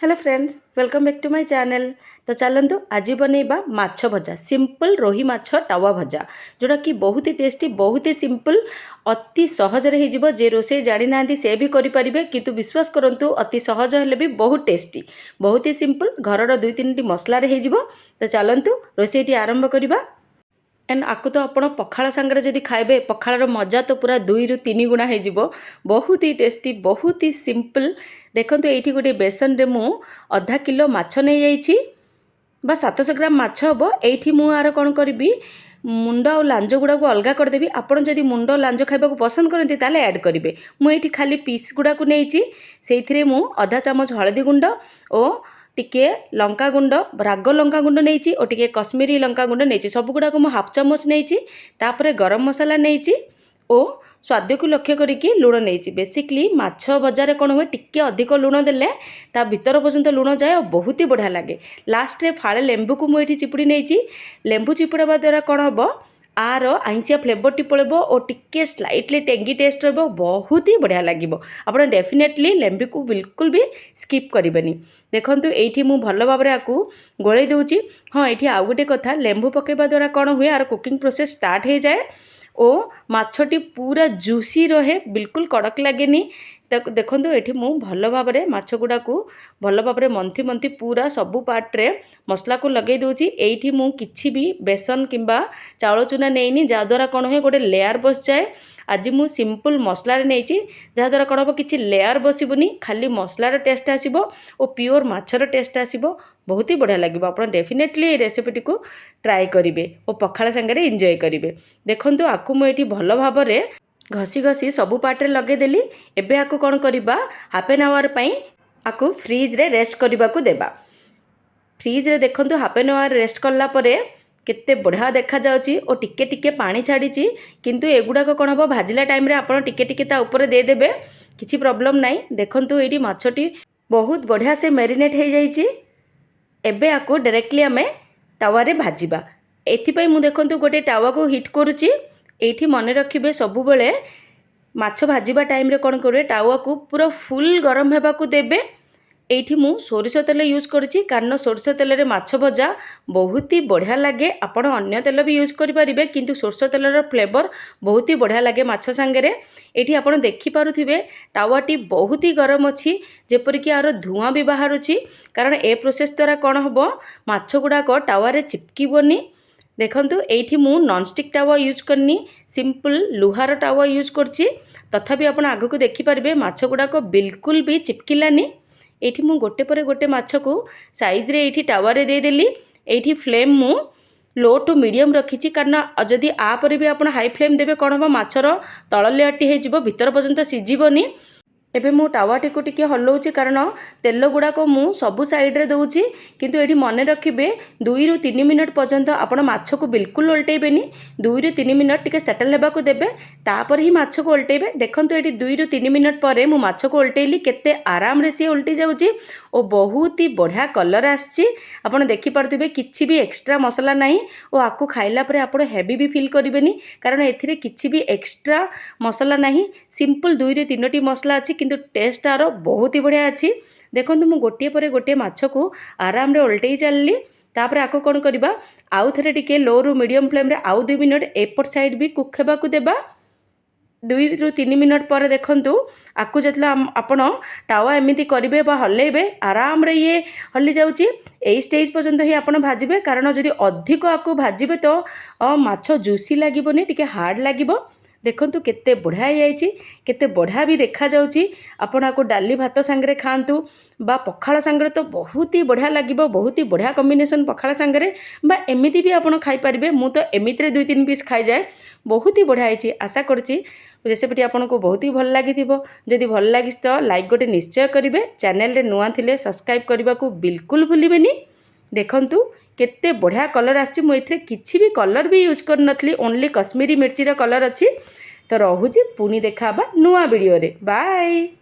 Hello friends, welcome back to my channel. तो चलतु आज बनैबा माछ भजा, सिंपल रोही माछ टावा भजा, जोड़ा कि बहुत ही टेस्टी, बहुत ही सिंपल, अति सहज हो जे रोसे जानी ना से भी करें, किंतु विश्वास करंतु अति सहज हेले भी बहुत टेस्टी, बहुत ही सिंपल, घरर 2-3 मसलार हो। तो चलतु रोषेटी आरंभ करवा। एंड आपको तो आप पखाड़ सांगे जब खाइबे, पखाड़ मजा तो पूरा 2-3 गुणा हो। बहुत ही टेस्टी, बहुत ही सिंपल। देखो ये गोटे बेसन रे मु आधा किलो माछ नहीं जाइए बा 700 ग्राम माछ हम। ये मुझे कौन करी मुंड और लांज गुड़ा को अलग करदेवी। आपड़ जदि मुंड लांज खाइबा पसंद करते ताले ऐड करेंगे। मुझे खाली पीस गुड़ा को नहीं से मु आधा चामच हलदी गुंड और टिके लंका गुंड, राग लंका गुंड नहीं और टिके कश्मीरी लंका गुंड नहीं, सब गुड़ाक मुझे हाफ चामच नहीं। तापर गरम मसला नहीं और स्वाद को लक्ष्य करके लुण नहीं। बेसिकली माछ बजार कौन हुए टिके अधिक लुण देले ता भीतर पर्यंत लुण जाए और बहुत ही बढ़िया लगे। लास्ट रे फाड़े लेंबू को मुझे चिपुड़ी नहीं। लेंबू चिपुड़ा द्वारा कौन हम आर आइंसिया फ्लेवर टी पड़े और टिके स्लाइटली टेंगी टेस्ट रो, बहुत ही बढ़िया लगे। आप डेफिनेटली लेंबू को बिल्कुल भी स्किप करेंगे। देखो ये मुझे भल भाव में आपको गोल दूची। हाँ, ये आउ गोटे कथा, लेंबू पकेबा द्वारा कौन हुए आर कुकिंग प्रोसेस स्टार्ट हो जाए और माछटी पूरा जूसी रहे, बिल्कुल कड़क लगे। देखो ये मु भल भाव में माछ गुड़ा को भल भाव में मंथी मंथी पूरा सबू पार्ट्रे मसला को लगे दूची। ये मु किछि भी बेसन किंबा चाउल चूना नहीं, जहाद्वारा कौन हुए गोटे लेयर बस जाए। आज मु सिंपल मसलार नहीं, जहाद्वारा कौन हम किसी लेयर बसबनी, खाली मसलार टेस्ट आसो और प्योर माछर टेस्ट आसो, बहुत ही बढ़िया लगे। आप डेफिनेटली ये रेसिपीटी को ट्राए करेंगे और पखाड़ सांगे एंजॉय करेंगे। देखो आपको मुझे भल भाव में घसी घसी सबू पार्टे लगेदेली। एबे आपको कौन करवा, हाफ एन आवर आपको फ्रिज रे रेस्ट करने को देवा। फ्रिज रे देखो हाफ एन आवर रेस्ट कलापर केते बढ़िया देखा जाउची और टिके टिके पानी छाड़ी, किंतु एगुड़ाक कौन हम भाजिला टाइम रे आपण टिके टिके ता ऊपर देदेबे, किसी प्रॉब्लम नहीं। देखो ये माछटी बहुत बढ़िया से मैरिनेट हो जाइए। एबे आपको डायरेक्टली आम टावा रे भाजिबा। एथिपाई मु देखो गोटे टावा को हिट करुच्ची। ये मन रखिए सबु बेले माछ भाजिबा टाइम रे कौन करेंगे, टावा को पूरा फुल गरम होगा को देबे। ये मु सोरिष तेल यूज करुच्ची, कारण सोरिष तेल रे माछ भजा बहुत ही बढ़िया लगे। आपण अन्य तेल भी यूज करेंगे, किंतु सोरिष तेलर फ्लेवर बहुत ही बढ़िया लगे माछ सांगे। ये आप देखिपे टावाटी बहुत ही गरम अच्छी, जेपरिक यार धुआं भी बाहर, कारण ए प्रोसेस द्वारा कौन हम माछ गुड़ाक टावा रे चिपकबनी। देखो ये मु नॉनस्टिक टावा यूज करनी, सिंपल लुहार टावा यूज करछि, तथापि आप आग को देखिपारे माछ गुड़ाक बिल्कुल भी चिपकिलानी। ये मु गोटे पर गोटे माछ को साइज रे ये टावा रे देदेली। ये फ्लेम मु लो टू मीडियम रखी, कारण जदि आपर भी आप हाई फ्लेम देवे कौन हम माछर तल लेयरटी हो भीतर पर्यंत सीझबनी। एबे मु टावाटी को टिके हलाउची, कारण तेल गुड़ाक मु सबु साइड रे दउची, किंतु एठी मन रखिबे 2-3 मिनट पर्यंत आपण माछ को बिल्कुल उल्टेबेनी। 2-3 मिनट टिके सेटल हेबा को देबे, तापर ही माछ को उल्टेबे। देखंतु एठी 2-3 मिनट परे मु माछ को उल्टेली, केते आराम रे सी उल्टी जाउची और बहुत ही बढ़िया कलर आछि। आपण देखि पारथिबे किछि भी एक्स्ट्रा मसला नाही और आकु खाइला परे आपण हेवी भी फील करिवेनी, कारण एथिरे किछि भी एक्स्ट्रा मसला नाही। सिंपल 2-3टी मसला अछि, किंतु टेस्ट आरो बहुत ही बढ़िया अच्छी। देखो मु गोटे पर गोटे माछ को आराम रे उल्टे चलली। तापर आको कौन करवा, आउ थे टिके लो रु मीडियम फ्लेम रे आउ 2 मिनट एपट साइड भी कुक हेबा को देबा। 2-3 मिनट पर देखंतु आकु जतला आपण टावा एमिति करिवे बा हल्लेबे, आराम रे ये हल्ली जाउची। एई स्टेज पर्यंत ही आपण भाजिबे, कारण जदि अधिक आकु भाजिबे तो माछ जूसी लागिबोनी, टिके हार्ड लागिबो। देखंतु केते बढ़िया होइछि, केते बढ़िया भी देखा जाउछि। आपण आको डाली भात सांगरे खांतु बा पखाळ सांगरे तो बहुत ही बढ़िया लागिबो, बहुत ही बढ़िया कॉम्बिनेशन पखाळ सांगरे बा एमिति भी आपण खाई परिबे। मु तो एमिति रे 2-3 पीस खाई जाए, बहुत ही बढ़िया होइछि। आशा करछि रेसिपीटी आपको बहुत ही भल लागिथिबो। जदि भल लागिस तो लाइक गोटे निश्चय करिवे। चैनल रे नुआ थिले सब्सक्राइब करबा को बिल्कुल भूलिबेनी। देखंतु केते बढ़िया कलर आछि, मु एथिरे किछि भी कलर भी यूज कर नथली, ओनली कश्मीरी मिर्ची रो कलर अछि। तो रहुछि, पुनी देखाबा नुआ वीडियो रे। बाय।